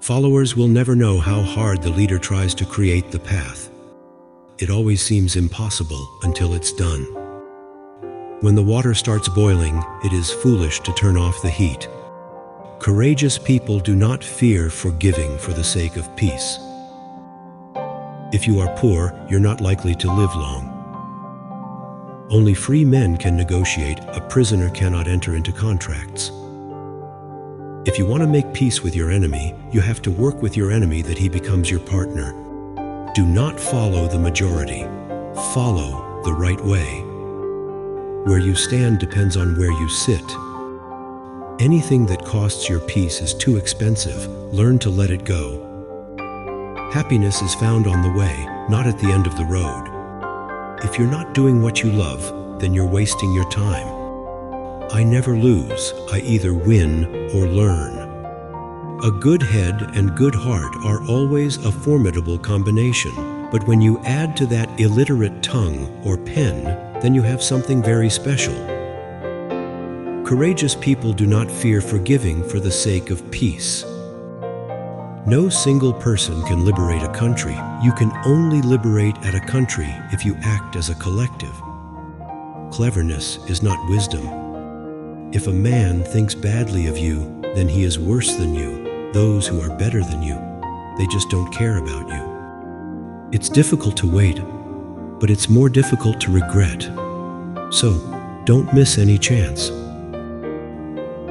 Followers will never know how hard the leader tries to create the path. It always seems impossible until it's done. When the water starts boiling, it is foolish to turn off the heat. Courageous people do not fear forgiving for the sake of peace. If you are poor, you're not likely to live long. Only free men can negotiate. A prisoner cannot enter into contracts. If you want to make peace with your enemy, you have to work with your enemy that he becomes your partner. Do not follow the majority. Follow the right way. Where you stand depends on where you sit. Anything that costs your peace is too expensive. Learn to let it go. Happiness is found on the way, not at the end of the road. If you're not doing what you love, then you're wasting your time. I never lose. I either win or learn. A good head and good heart are always a formidable combination, but when you add to that illiterate tongue or pen, then you have something very special. Courageous people do not fear forgiving for the sake of peace. No single person can liberate a country. You can only liberate a country if you act as a collective. Cleverness is not wisdom. If a man thinks badly of you, then he is worse than you. Those who are better than you, they just don't care about you. It's difficult to wait, but it's more difficult to regret. So, don't miss any chance.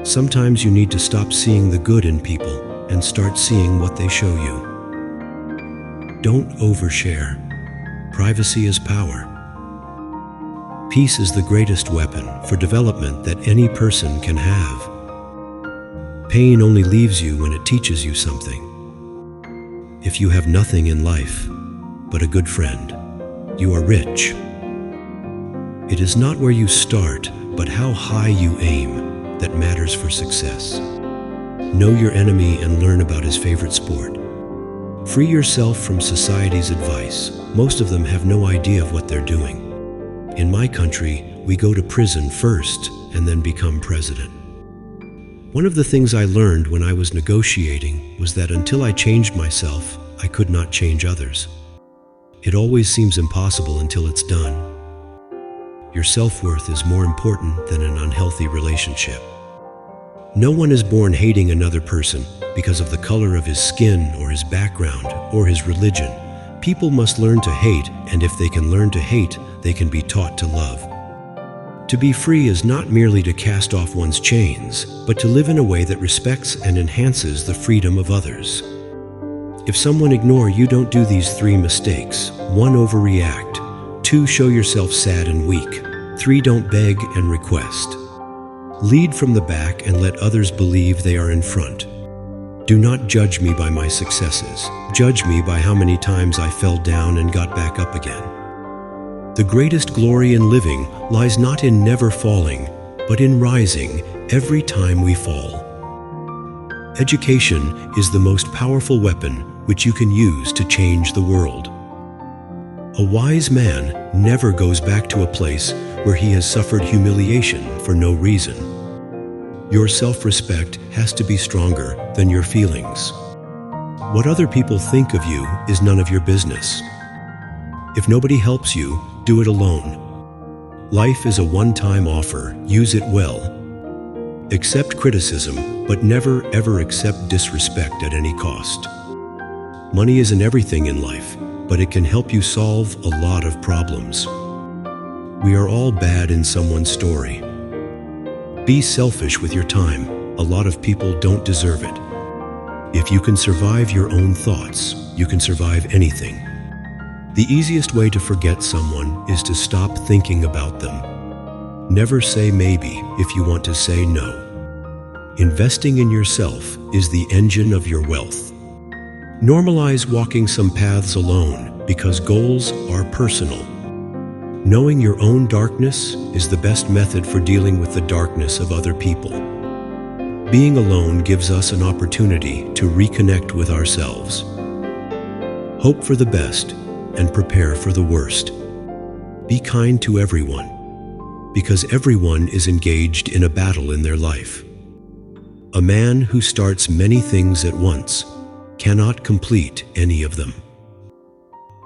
Sometimes you need to stop seeing the good in people and start seeing what they show you. Don't overshare. Privacy is power. Peace is the greatest weapon for development that any person can have. Pain only leaves you when it teaches you something. If you have nothing in life but a good friend, you are rich. It is not where you start, but how high you aim that matters for success. Know your enemy and learn about his favorite sport. Free yourself from society's advice. Most of them have no idea of what they're doing. In my country, we go to prison first and then become president. One of the things I learned when I was negotiating was that until I changed myself, I could not change others. It always seems impossible until it's done. Your self-worth is more important than an unhealthy relationship. No one is born hating another person because of the color of his skin or his background or his religion. People must learn to hate, and if they can learn to hate, they can be taught to love. To be free is not merely to cast off one's chains, but to live in a way that respects and enhances the freedom of others. If someone ignores you, don't do these 3 mistakes. 1, overreact. 2, show yourself sad and weak. 3, don't beg and request. Lead from the back and let others believe they are in front. Do not judge me by my successes. Judge me by how many times I fell down and got back up again. The greatest glory in living lies not in never falling, but in rising every time we fall. Education is the most powerful weapon which you can use to change the world. A wise man never goes back to a place where he has suffered humiliation for no reason. Your self-respect has to be stronger than your feelings. What other people think of you is none of your business. If nobody helps you, do it alone. Life is a one-time offer. Use it well. Accept criticism, but never ever accept disrespect at any cost. Money isn't everything in life, but it can help you solve a lot of problems. We are all bad in someone's story. Be selfish with your time. A lot of people don't deserve it. If you can survive your own thoughts, you can survive anything. The easiest way to forget someone is to stop thinking about them. Never say maybe if you want to say no. Investing in yourself is the engine of your wealth. Normalize walking some paths alone because goals are personal. Knowing your own darkness is the best method for dealing with the darkness of other people. Being alone gives us an opportunity to reconnect with ourselves. Hope for the best and prepare for the worst. Be kind to everyone, because everyone is engaged in a battle in their life. A man who starts many things at once cannot complete any of them.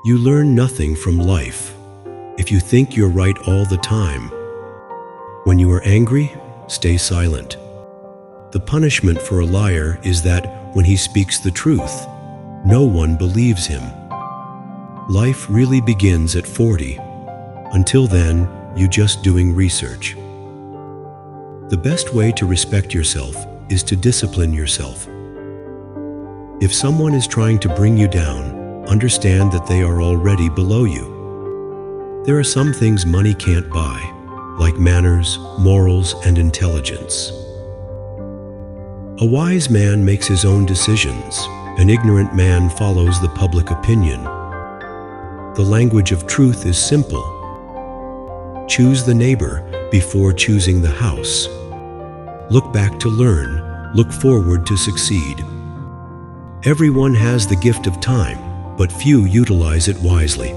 You learn nothing from life if you think you're right all the time. When you are angry, stay silent. The punishment for a liar is that when he speaks the truth, no one believes him. Life really begins at 40. Until then, you're just doing research. The best way to respect yourself is to discipline yourself. If someone is trying to bring you down, understand that they are already below you. There are some things money can't buy, like manners, morals, and intelligence. A wise man makes his own decisions. An ignorant man follows the public opinion. The language of truth is simple. Choose the neighbor before choosing the house. Look back to learn, look forward to succeed. Everyone has the gift of time, but few utilize it wisely.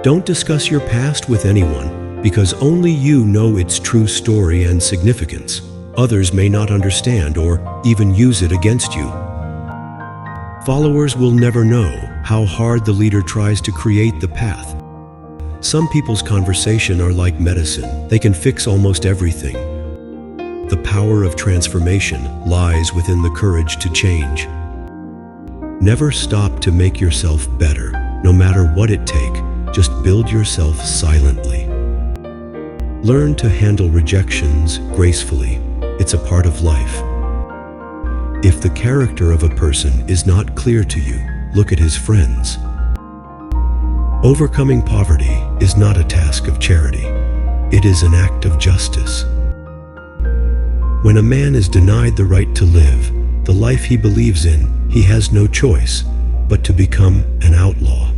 Don't discuss your past with anyone, because only you know its true story and significance. Others may not understand or even use it against you. Followers will never know how hard the leader tries to create the path. Some people's conversation are like medicine. They can fix almost everything. The power of transformation lies within the courage to change. Never stop to make yourself better. No matter what it takes, just build yourself silently. Learn to handle rejections gracefully. It's a part of life. If the character of a person is not clear to you, look at his friends. Overcoming poverty is not a task of charity. It is an act of justice. When a man is denied the right to live the life he believes in, he has no choice but to become an outlaw.